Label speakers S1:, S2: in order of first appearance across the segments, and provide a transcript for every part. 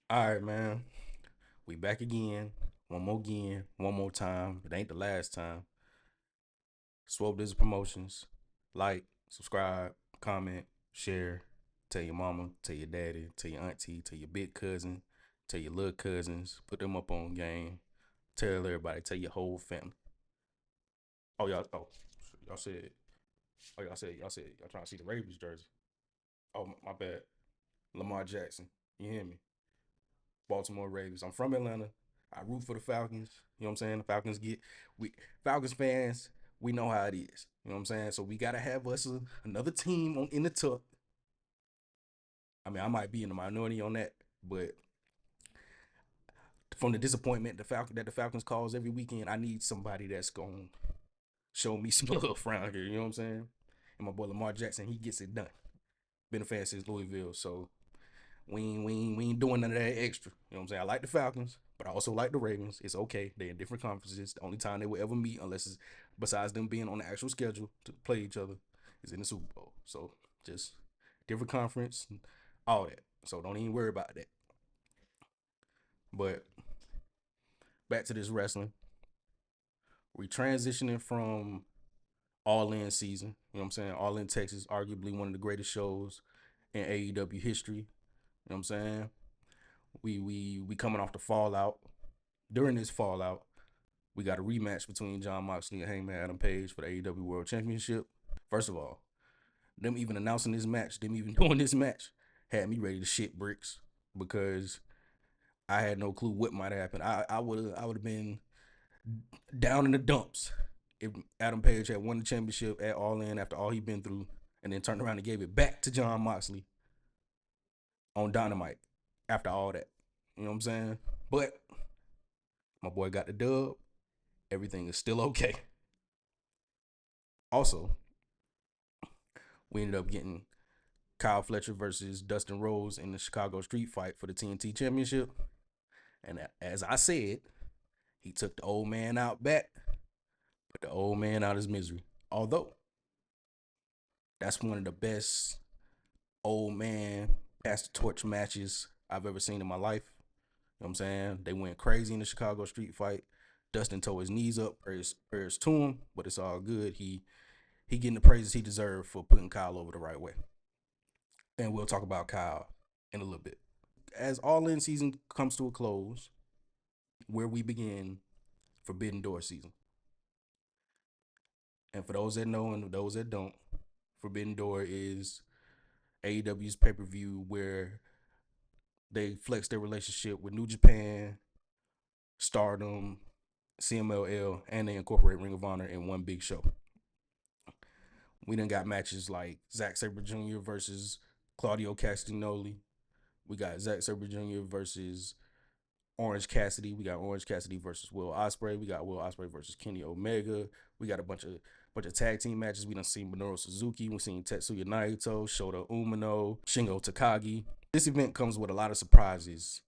S1: All right, man. We back again. One more time. It ain't the last time. Swope Digital Promotions. Like, subscribe, comment, share. Tell your mama, tell your daddy, tell your auntie, tell your big cousin, tell your little cousins. Put them up on game. Tell everybody. Tell your whole family. Oh y'all. Oh, y'all said. Oh y'all said y'all trying to see the Ravens jersey. Oh my bad. Lamar Jackson. You hear me? Baltimore Ravens. I'm from Atlanta. I root for the Falcons. You know what I'm saying? The Falcons get we Falcons fans. We know how it is. You know what I'm saying? So we gotta have us another team on in the tuck. I mean, I might be in the minority on that, but from the disappointment the Falcons cause every weekend, I need somebody that's gonna show me some love around here. You know what I'm saying? And my boy Lamar Jackson, he gets it done. Been a fan since Louisville, so we ain't doing none of that extra. You know what I'm saying? I like the Falcons, but I also like the Ravens. It's okay. They're in different conferences. The only time they will ever meet, unless it's besides them being on the actual schedule to play each other, is in the Super Bowl. So just different conference, all that. So don't even worry about that. But back to this wrestling. We transitioning from All In season. You know what I'm saying? All In Texas, arguably one of the greatest shows in AEW history. You know what I'm saying? We coming off the fallout. During this fallout, we got a rematch between John Moxley and Hangman Adam Page for the AEW World Championship. First of all, them even announcing this match, them even doing this match, had me ready to shit bricks because I had no clue what might happen. I would have been down in the dumps if Adam Page had won the championship at All In after all he'd been through, and then turned around and gave it back to John Moxley on Dynamite after all that. You know what I'm saying? But my boy got the dub. Everything is still okay. Also, we ended up getting Kyle Fletcher versus Dustin Rhodes in the Chicago Street Fight for the TNT Championship. And as I said, he took the old man out back, put the old man out of his misery. Although that's one of the best old man pass the torch matches I've ever seen in my life. You know what I'm saying? They went crazy in the Chicago Street Fight. Dustin tore his knees up, prayers to him, but it's all good. He getting the praises he deserved for putting Kyle over the right way. And we'll talk about Kyle in a little bit. As All In season comes to a close, where we begin Forbidden Door season. And for those that know and those that don't, Forbidden Door is AEW's pay per view where they flex their relationship with New Japan, Stardom, CMLL, and they incorporate Ring of Honor in one big show. We done got matches like Zack Sabre Jr. versus Claudio Castagnoli. We got Zack Sabre Jr. versus Orange Cassidy. We got Orange Cassidy versus Will Ospreay. We got Will Ospreay versus Kenny Omega. We got a bunch of tag team matches. We done seen Minoru Suzuki. We seen Tetsuya Naito, Shota Umino, Shingo Takagi. This event comes with a lot of surprises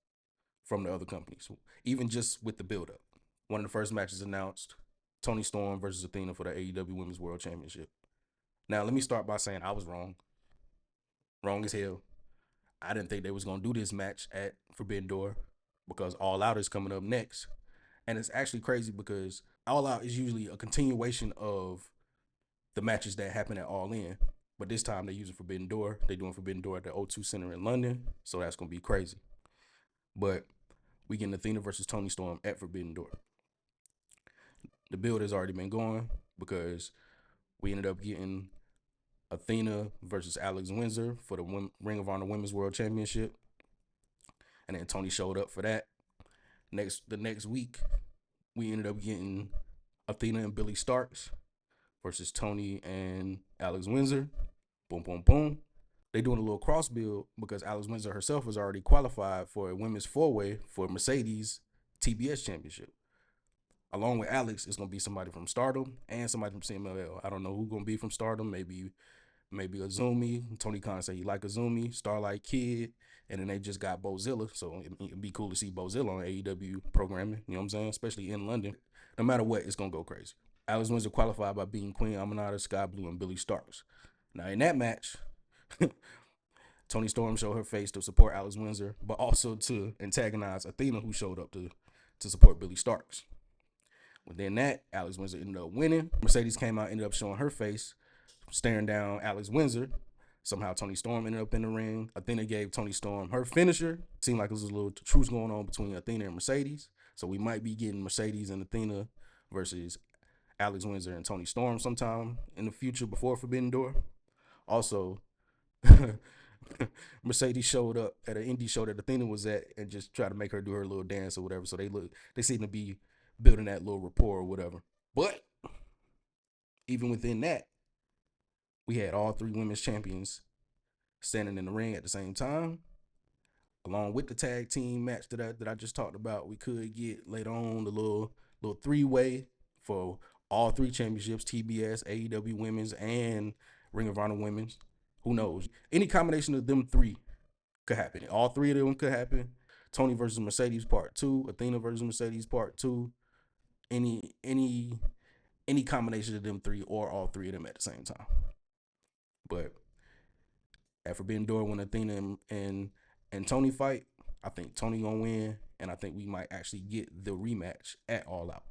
S1: from the other companies, even just with the build up. One of the first matches announced: Toni Storm versus Athena for the AEW Women's World Championship. Now, let me start by saying I was wrong. Wrong as hell. I didn't think they was gonna do this match at Forbidden Door because All Out is coming up next. And it's actually crazy because All Out is usually a continuation of the matches that happen at All In. But this time they're using Forbidden Door. They're doing Forbidden Door at the O2 Center in London. So that's gonna be crazy. But we getting Athena versus Toni Storm at Forbidden Door. The build has already been going because we ended up getting Athena versus Alex Windsor for the Ring of Honor Women's World Championship. And then Toni showed up for that. The next week, we ended up getting Athena and Billy Starks versus Toni and Alex Windsor. Boom, boom, boom. They doing a little cross build because Alex Windsor herself was already qualified for a women's four-way for Mercedes TBS Championship. Along with Alex, it's gonna be somebody from Stardom and somebody from CMLL. I don't know who's gonna be from Stardom. Maybe Azumi. Tony Khan said he like Azumi, Starlight Kid, and then they just got Bozilla. So it'd be cool to see Bozilla on AEW programming. You know what I'm saying? Especially in London. No matter what, it's gonna go crazy. Alex Windsor qualified by beating Queen Aminata, Sky Blue, and Billy Starks. Now in that match, Toni Storm showed her face to support Alex Windsor, but also to antagonize Athena, who showed up to support Billy Starks. Within that, Alex Windsor ended up winning. Mercedes came out, ended up showing her face, staring down Alex Windsor. Somehow Toni Storm ended up in the ring. Athena gave Toni Storm her finisher. Seemed like there was a little truce going on between Athena and Mercedes. So we might be getting Mercedes and Athena versus Alex Windsor and Toni Storm sometime in the future before Forbidden Door. Also, Mercedes showed up at an indie show that Athena was at and just tried to make her do her little dance or whatever. So they seem to be building that little rapport or whatever. But even within that, we had all three women's champions standing in the ring at the same time. Along with the tag team match that I just talked about, we could get later on the little three-way for all three championships: TBS, AEW Women's, and Ring of Honor Women's. Who knows? Any combination of them three could happen. All three of them could happen. Toni versus Mercedes Part 2, Athena versus Mercedes Part 2. Any combination of them three or all three of them at the same time. But at Forbidden Door, when Athena and Toni fight, I think Toni gonna win, and I think we might actually get the rematch at All Out.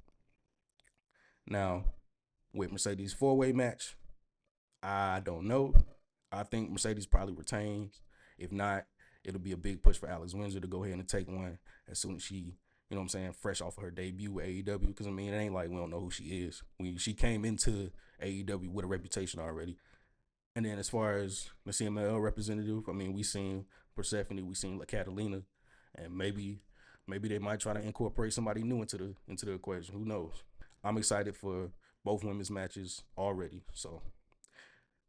S1: Now, with Mercedes 4-way match, I don't know. I think Mercedes probably retains. If not, it'll be a big push for Alex Windsor to go ahead and take one as soon as she, you know what I'm saying, fresh off of her debut with AEW. Because, I mean, it ain't like we don't know who she is. She came into AEW with a reputation already. And then as far as the CMLL representative, I mean, we seen Persephone, we seen La Catalina, and maybe they might try to incorporate somebody new into the equation. Who knows? I'm excited for both women's matches already, so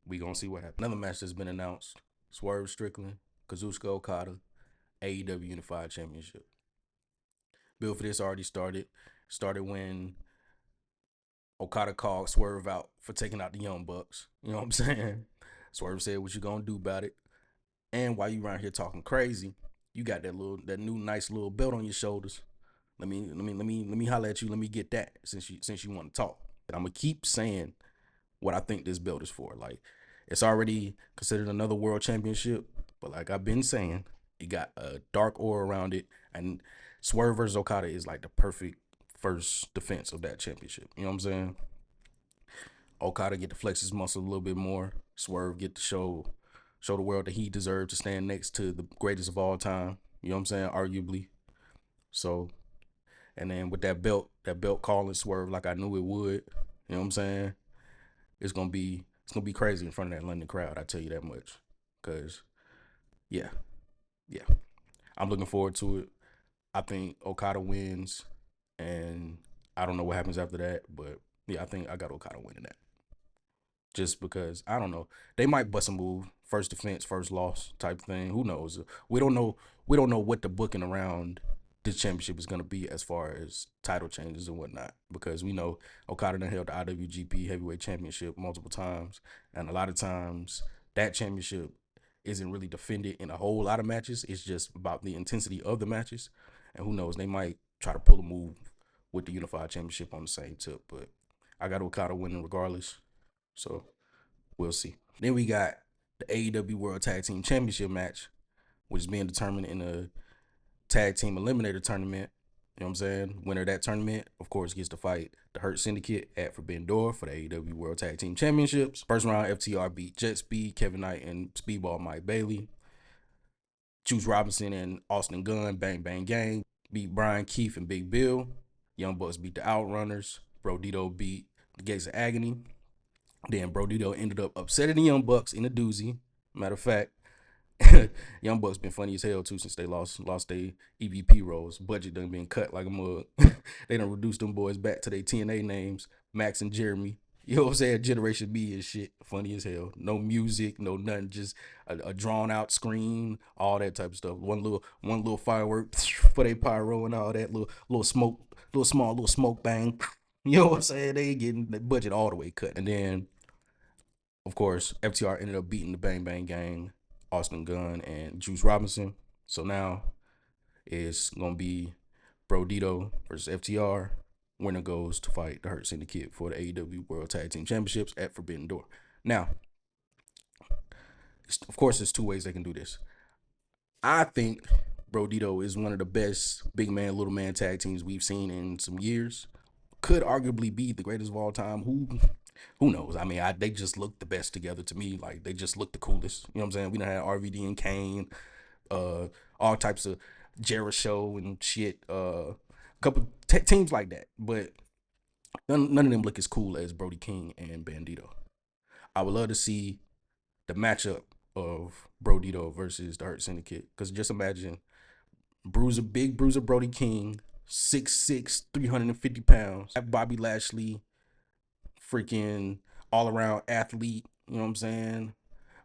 S1: we gonna see what happens. Another match that's been announced: Swerve Strickland, Kazuchika Okada, AEW Unified Championship. Build for this already started. Started when Okada called Swerve out for taking out the Young Bucks. You know what I'm saying? Swerve said, "What you gonna do about it?" And while you around here talking crazy, you got that new nice little belt on your shoulders. Let me holler at you. Let me get that since you want to talk. And I'm gonna keep saying what I think this belt is for. Like, it's already considered another world championship, but like I've been saying, it got a dark aura around it, and Swerve versus Okada is like the perfect first defense of that championship. You know what I'm saying? Okada get to flex his muscle a little bit more. Swerve get to show the world that he deserved to stand next to the greatest of all time. You know what I'm saying? Arguably. So, and then with that belt calling Swerve like I knew it would. You know what I'm saying? It's gonna be crazy in front of that London crowd. I tell you that much. Cause yeah, I'm looking forward to it. I think Okada wins, and I don't know what happens after that, but yeah, I think I got Okada winning that. Just because, I don't know, they might bust a move, first defense, first loss type thing. Who knows? We don't know what the booking around this championship is going to be as far as title changes and whatnot, because we know Okada done held the IWGP Heavyweight Championship multiple times, and a lot of times that championship isn't really defended in a whole lot of matches. It's just about the intensity of the matches, and who knows, they might try to pull a move with the Unified Championship on the same tip, but I got Okada winning regardless. So we'll see. Then we got the AEW World Tag Team Championship match, which is being determined in a tag team eliminator tournament. You know what I'm saying? Winner of that tournament, of course, gets to fight the Hurt Syndicate at Forbidden Door for the AEW World Tag Team Championships. First round, FTR beat Jet Speed, Kevin Knight, and Speedball Mike Bailey. Juice Robinson and Austin Gunn, Bang Bang Gang, beat Brian Keith and Big Bill. Young Bucks beat the Outrunners. Brodito beat the Gates of Agony. Then Brodito ended up upsetting the Young Bucks in a doozy. Matter of fact, Young Bucks been funny as hell too since they lost their EVP roles. Budget done been cut like a mug. They done reduced them boys back to their TNA names, Max and Jeremy. You know what I'm saying? Generation B and shit. Funny as hell. No music, no nothing. Just a drawn out screen, all that type of stuff. One little firework for their pyro and all that. Little smoke, little smoke bang. You know what I'm saying? They getting the budget all the way cut. And then, of course, FTR ended up beating the Bang Bang Gang, Austin Gunn, and Juice Robinson. So now it's going to be Brodito versus FTR. Winner goes to fight the Hurt Syndicate for the AEW World Tag Team Championships at Forbidden Door. Now, Of course, there's two ways they can do this. I think Brodito is one of the best big man, little man tag teams we've seen in some years. Could arguably be the greatest of all time. Who knows? I mean, they just look the best together to me. Like they just look the coolest. You know what I'm saying? We done had RVD and Kane, all types of Jericho and shit. A couple teams like that, but none of them look as cool as Brody King and Bandito. I would love to see the matchup of Brodito versus the Hurt Syndicate. Because just imagine big bruiser Brody King, 6'6", 350 pounds. Bobby Lashley, freaking all around athlete. You know what I'm saying?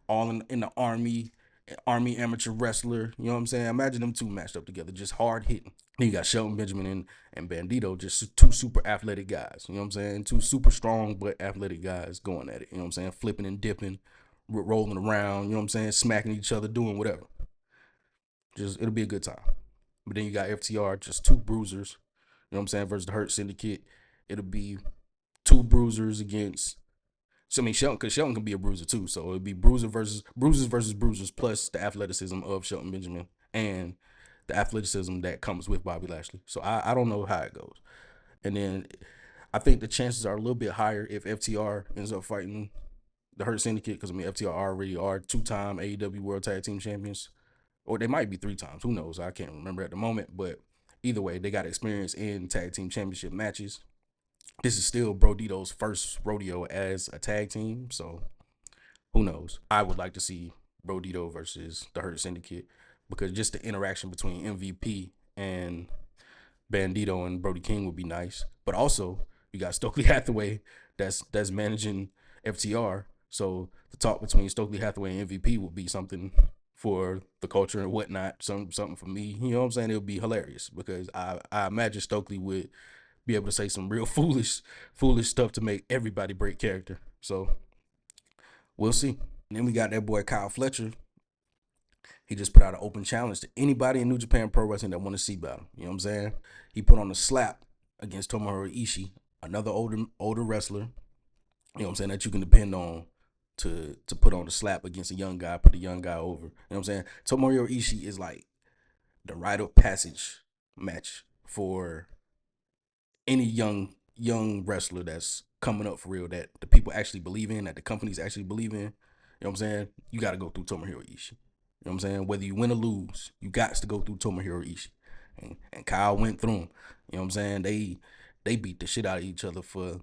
S1: All in the army amateur wrestler. You know what I'm saying? Imagine them two matched up together, just hard hitting. Then you got Shelton Benjamin and Bandito, just two super athletic guys. You know what I'm saying? Two super strong but athletic guys going at it. You know what I'm saying? Flipping and dipping, rolling around. You know what I'm saying? Smacking each other, doing whatever. Just it'll be a good time. But then you got FTR, just two bruisers. You know what I'm saying? Versus the Hurt Syndicate. It'll be two bruisers against. So I mean, Shelton can be a bruiser too. So it'd be bruisers versus bruisers plus the athleticism of Shelton Benjamin and the athleticism that comes with Bobby Lashley. So I don't know how it goes. And then I think the chances are a little bit higher if FTR ends up fighting the Hurt Syndicate, because I mean FTR already are 2-time AEW World Tag Team Champions, or they might be 3 times. Who knows? I can't remember at the moment. But either way, they got experience in tag team championship matches. This is still Brodito's first rodeo as a tag team, so who knows? I would like to see Brodito versus the Hurt Syndicate, because just the interaction between MVP and Bandito and Brody King would be nice. But also, you got Stokely Hathaway that's managing FTR, so the talk between Stokely Hathaway and MVP would be something for the culture and whatnot. Something for me. You know what I'm saying? It would be hilarious, because I imagine Stokely would be able to say some real foolish stuff to make everybody break character. So we'll see. And then we got that boy Kyle Fletcher. He just put out an open challenge to anybody in New Japan Pro Wrestling that want to see about him. You know what I'm saying? He put on a slap against Tomohiro Ishii, another older wrestler. You know what I'm saying, that you can depend on to put on the slap against a young guy, put a young guy over. You know what I'm saying? Tomohiro Ishii is like the rite of passage match for any young wrestler that's coming up for real, that the people actually believe in, that the companies actually believe in. You know what I'm saying? You got to go through Tomohiro Ishii. You know what I'm saying? Whether you win or lose, you got to go through Tomohiro Ishii. And Kyle went through him. You know what I'm saying? They beat the shit out of each other for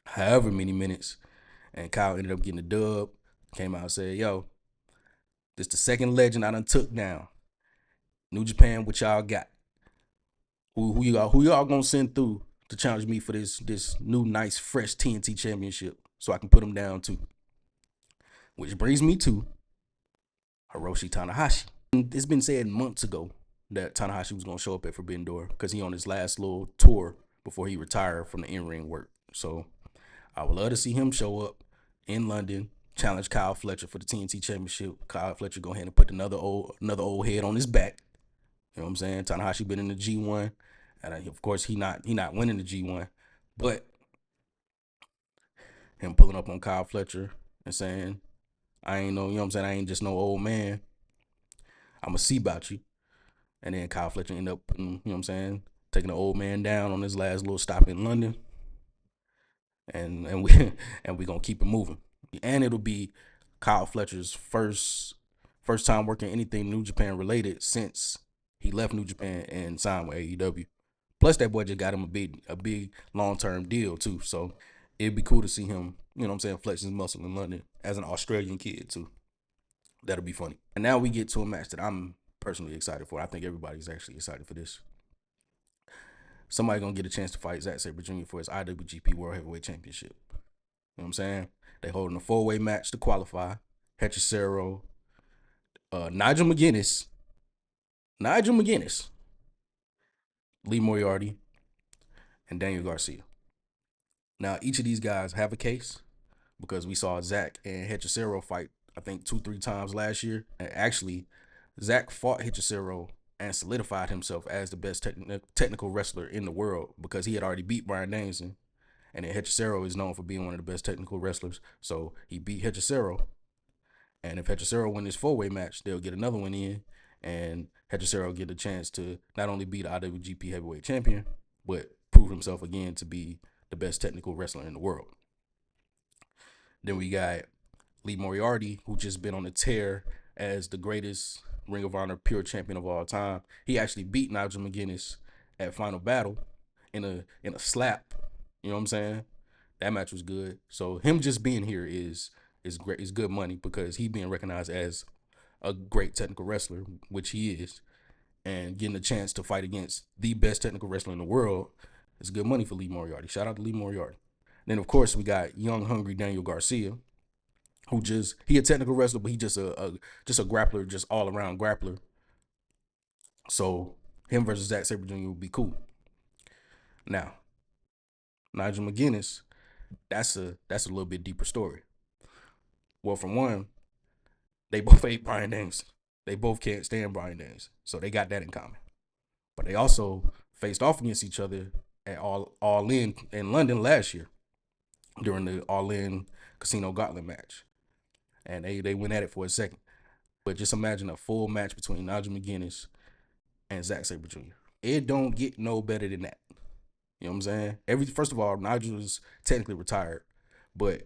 S1: however many minutes. And Kyle ended up getting a dub. Came out and said, yo, this the second legend I done took down. New Japan, what y'all got? Who y'all gonna send through to challenge me for this new nice fresh TNT championship, so I can put them down too? Which brings me to Hiroshi Tanahashi. It's been said months ago that Tanahashi was gonna show up at Forbidden Door, because he on his last little tour before he retired from the in-ring work. So I would love to see him show up in London, challenge Kyle Fletcher for the TNT championship. Kyle Fletcher go ahead and put another old head on his back. You know what I'm saying? Tanahashi been in the G1, and of course he not winning the G1, but him pulling up on Kyle Fletcher and saying, I ain't no, you know what I'm saying, I ain't just no old man. I'ma see about you. And then Kyle Fletcher end up, you know what I'm saying, taking the old man down on his last little stop in London. And we gonna keep it moving. And it'll be Kyle Fletcher's first time working anything New Japan related since he left New Japan and signed with AEW. Plus that boy just got him a big long-term deal too. So it'd be cool to see him, you know what I'm saying, flex his muscle in London as an Australian kid too. That'll be funny. And now we get to a match that I'm personally excited for. I think everybody's actually excited for this. Somebody gonna get a chance to fight Zack Sabre Jr. for his IWGP World Heavyweight Championship. You know what I'm saying? They holding a 4-way match to qualify. Hechicero, Nigel McGuinness, Lee Moriarty, and Daniel Garcia. Now, each of these guys have a case, because we saw Zack and Hechicero fight, I think, 2-3 times last year. And actually, Zack fought Hechicero and solidified himself as the best technical wrestler in the world, because he had already beat Bryan Danielson. And then Hechicero is known for being one of the best technical wrestlers. So he beat Hechicero. And if Hechicero win this 4-way match, they'll get another one in, and Hechicero will get a chance to not only be the IWGP Heavyweight Champion, but prove himself again to be the best technical wrestler in the world. Then we got Lee Moriarty, who just been on a tear as the greatest Ring of Honor pure champion of all time. He actually beat Nigel McGuinness at Final Battle in a slap. You know what I'm saying? That match was good. So him just being here is great. Is good money because he being recognized as a great technical wrestler, which he is, and getting a chance to fight against the best technical wrestler in the world is good money for Lee Moriarty. Shout out to Lee Moriarty. Then of course we got young, hungry Daniel Garcia, who he a technical wrestler, but he just a grappler, just all around grappler. So him versus Zack Sabre Jr. would be cool. Now, Nigel McGuinness, that's a little bit deeper story. Well, from one, they both hate Bryan Danielson. They both can't stand Bryan Danielson, so they got that in common. But they also faced off against each other at All In London last year during the All In Casino Gauntlet match, and they went at it for a second. But just imagine a full match between Nigel McGuinness and Zack Sabre Jr. It don't get no better than that. You know what I'm saying? First of all, Nigel is technically retired, but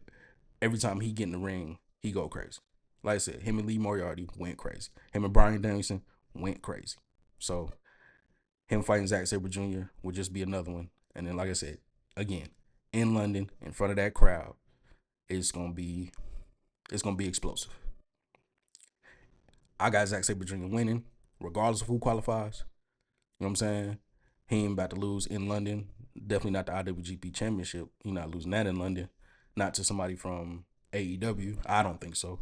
S1: every time he get in the ring, he go crazy. Like I said, him and Lee Moriarty went crazy. Him and Bryan Danielson went crazy. So him fighting Zack Sabre Jr. would just be another one. And then, like I said, again, in London, in front of that crowd, it's gonna be explosive. I got Zack Sabre Jr. winning, regardless of who qualifies. You know what I'm saying? He ain't about to lose in London. Definitely not the IWGP Championship. He not losing that in London. Not to somebody from AEW. I don't think so.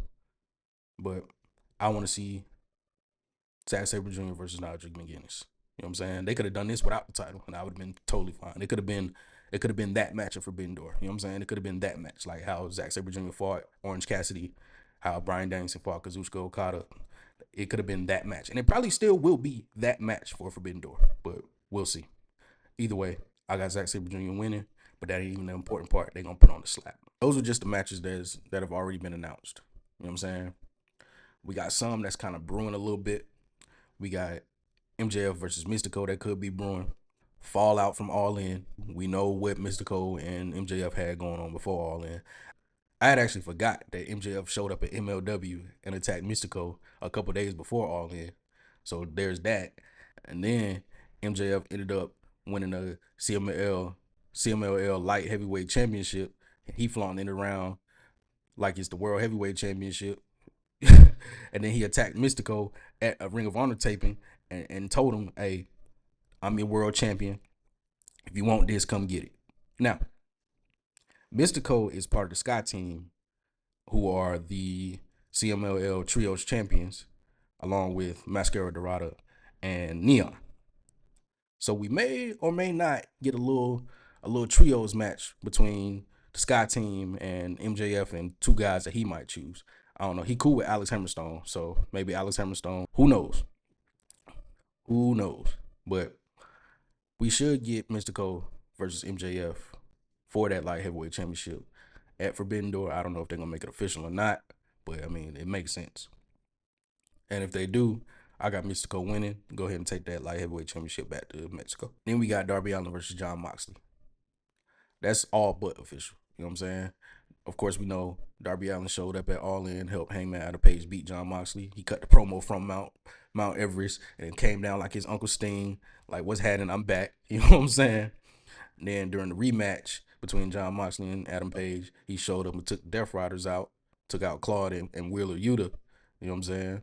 S1: But I want to see Zack Sabre Jr. versus Nigel McGuinness. You know what I'm saying? They could have done this without the title, and I would have been totally fine. It could have been that match of Forbidden Door. You know what I'm saying? It could have been that match, like how Zack Sabre Jr. fought Orange Cassidy, how Bryan Danielson fought Kazuchika Okada. It could have been that match, and it probably still will be that match for Forbidden Door, but we'll see. Either way, I got Zack Sabre Jr. winning, but that ain't even the important part. They're going to put on the slap. Those are just the matches that have already been announced. You know what I'm saying? We got some that's kind of brewing a little bit. We got MJF versus Mystico that could be brewing. Fallout from All In. We know what Mystico and MJF had going on before All In. I had actually forgot that MJF showed up at MLW and attacked Mystico a couple days before All In. So there's that. And then MJF ended up winning a CMLL Light Heavyweight Championship. He flaunting it around like it's the World Heavyweight Championship. And then he attacked Mystico at a Ring of Honor taping and told him, hey, I'm your world champion. If you want this, come get it. Now, Mystico is part of the Sky Team, who are the CMLL Trios champions, along with Mascara Dorada and Neon. So we may or may not get a little trios match between the Sky Team and MJF and two guys that he might choose. I don't know. He cool with Alex Hammerstone, so maybe Alex Hammerstone. Who knows? Who knows? But we should get Mystico versus MJF for that light heavyweight championship at Forbidden Door. I don't know if they're gonna make it official or not, but I mean it makes sense. And if they do, I got Mystico winning. Go ahead and take that light heavyweight championship back to Mexico. Then we got Darby Allin versus Jon Moxley. That's all but official. You know what I'm saying? Of course, we know Darby Allin showed up at All In, helped Hangman Adam Page beat Jon Moxley. He cut the promo from Mount Everest and came down like his Uncle Sting. Like, what's happening? I'm back. You know what I'm saying? And then during the rematch between Jon Moxley and Adam Page, he showed up and took Death Riders out, took out Claude and Wheeler Yuta. You know what I'm saying?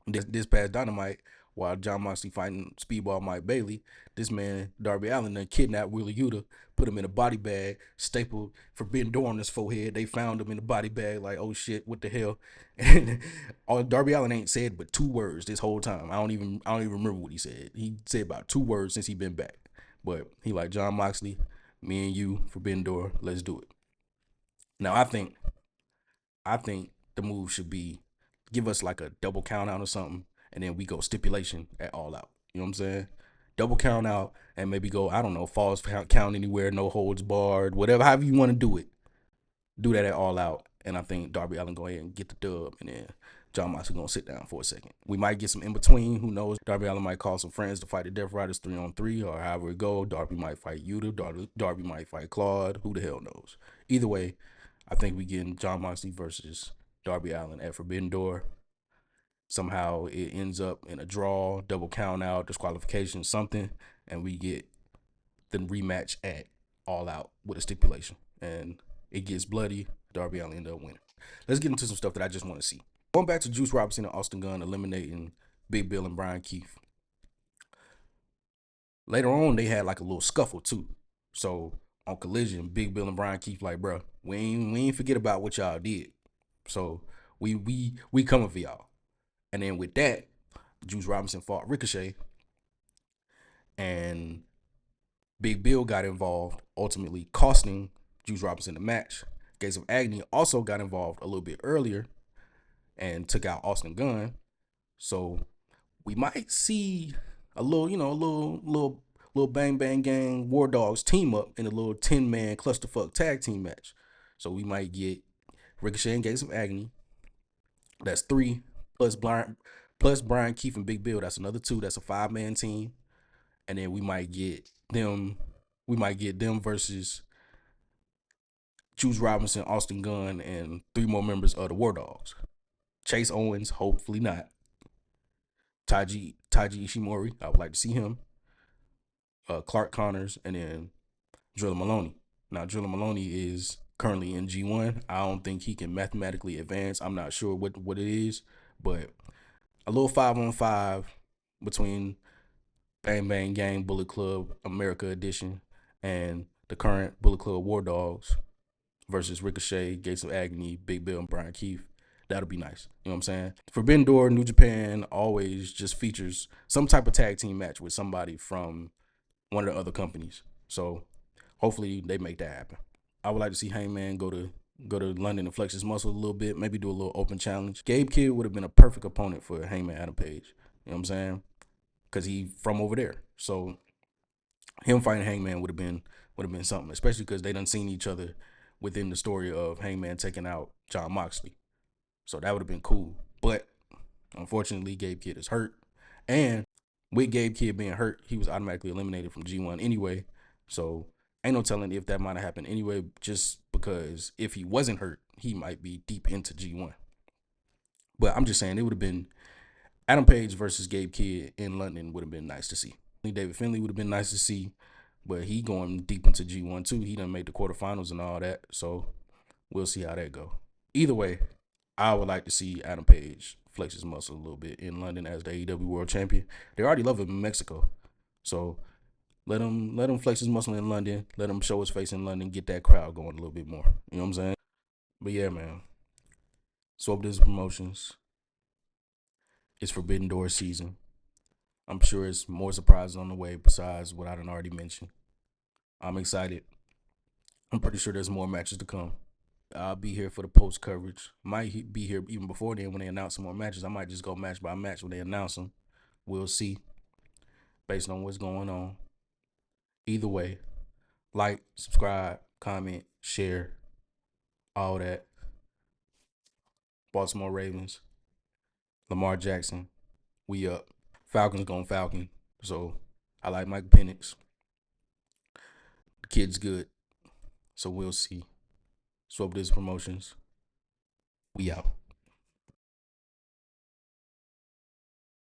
S1: This past Dynamite, while Jon Moxley fighting Speedball Mike Bailey, this man, Darby Allin, then kidnapped Wheeler Yuta, put him in a body bag, stapled Forbidden Door on his forehead. They found him in the body bag, like, oh shit, what the hell? And all Darby Allin ain't said but 2 words this whole time. I don't even remember what he said. He said about 2 words since he been back. But he like, Jon Moxley, me and you, Forbidden Door, let's do it. Now I think the move should be give us like a double count out or something, and then we go stipulation at All Out. You know what I'm saying? Double count out and maybe go, I don't know, falls count anywhere, no holds barred, whatever, however you want to do it. Do that at All Out and I think Darby Allin go ahead and get the dub, and then Jon Moxley gonna sit down for a second. We might get some in between. Who knows? Darby Allin might call some friends to fight the Death Riders 3-on-3, or however it go. Darby might fight Yuta. Darby might fight Claude. Who the hell knows? Either way, I think we getting Jon Moxley versus Darby Allin at Forbidden Door. Somehow it ends up in a draw, double count out, disqualification, something, and we get the rematch at All Out with a stipulation. And it gets bloody. Darby Allin end up winning. Let's get into some stuff that I just want to see. Going back to Juice Robinson and Austin Gunn eliminating Big Bill and Brian Keith. Later on, they had like a little scuffle too. So on Collision, Big Bill and Brian Keith like, bro, we ain't forget about what y'all did. So we coming for y'all. And then with that, Juice Robinson fought Ricochet, and Big Bill got involved, ultimately costing Juice Robinson the match. Gates of Agony also got involved a little bit earlier and took out Austin Gunn. So we might see a little Bang Bang Gang War Dogs team up in a little 10-man clusterfuck tag team match. So we might get Ricochet and Gates of Agony. That's 3 plus Brian Keith and Big Bill. That's another 2. That's a 5-man team. And then we might get them versus Juice Robinson, Austin Gunn, and 3 more members of the War Dogs. Chase Owens, hopefully not. Taiji Ishimori, I would like to see him. Clark Connors, and then Drilla Maloney. Now, Drilla Maloney is currently in G1. I don't think he can mathematically advance. I'm not sure what it is, but a little 5-on-5 between Bang Bang Gang Bullet Club America Edition and the current Bullet Club War Dogs versus Ricochet, Gates of Agony, Big Bill, and Brian Keith. That'll be nice. You know what I'm saying? Forbidden Door, New Japan always just features some type of tag team match with somebody from one of the other companies. So hopefully they make that happen. I would like to see Hangman go to London and flex his muscle a little bit, maybe do a little open challenge. Gabe Kidd would have been a perfect opponent for Hangman Adam Page. You know what I'm saying? Because he from over there. So him fighting Hangman would have been something, especially because they done seen each other within the story of Hangman taking out Jon Moxley. So that would have been cool. But unfortunately, Gabe Kidd is hurt. And with Gabe Kidd being hurt, he was automatically eliminated from G1 anyway. So ain't no telling if that might have happened anyway, just because if he wasn't hurt, he might be deep into G1. But I'm just saying it would have been Adam Page versus Gabe Kidd in London would have been nice to see. David Finlay would have been nice to see, but he going deep into G1 too. He done made the quarterfinals and all that. So we'll see how that go. Either way, I would like to see Adam Page flex his muscle a little bit in London as the AEW World Champion. They already love him in Mexico. So let him flex his muscle in London. Let him show his face in London. Get that crowd going a little bit more. You know what I'm saying? But yeah, man. Swap This Promotions. It's Forbidden Door season. I'm sure it's more surprises on the way besides what I done already mentioned. I'm excited. I'm pretty sure there's more matches to come. I'll be here for the post coverage. Might be here even before then when they announce some more matches. I might just go match by match when they announce them. We'll see based on what's going on. Either way, like, subscribe, comment, share, all that. Baltimore Ravens, Lamar Jackson, we up. Falcons going Falcon. So I like Mike Penix. The kid's good. So we'll see. Swap This Promotions. We out.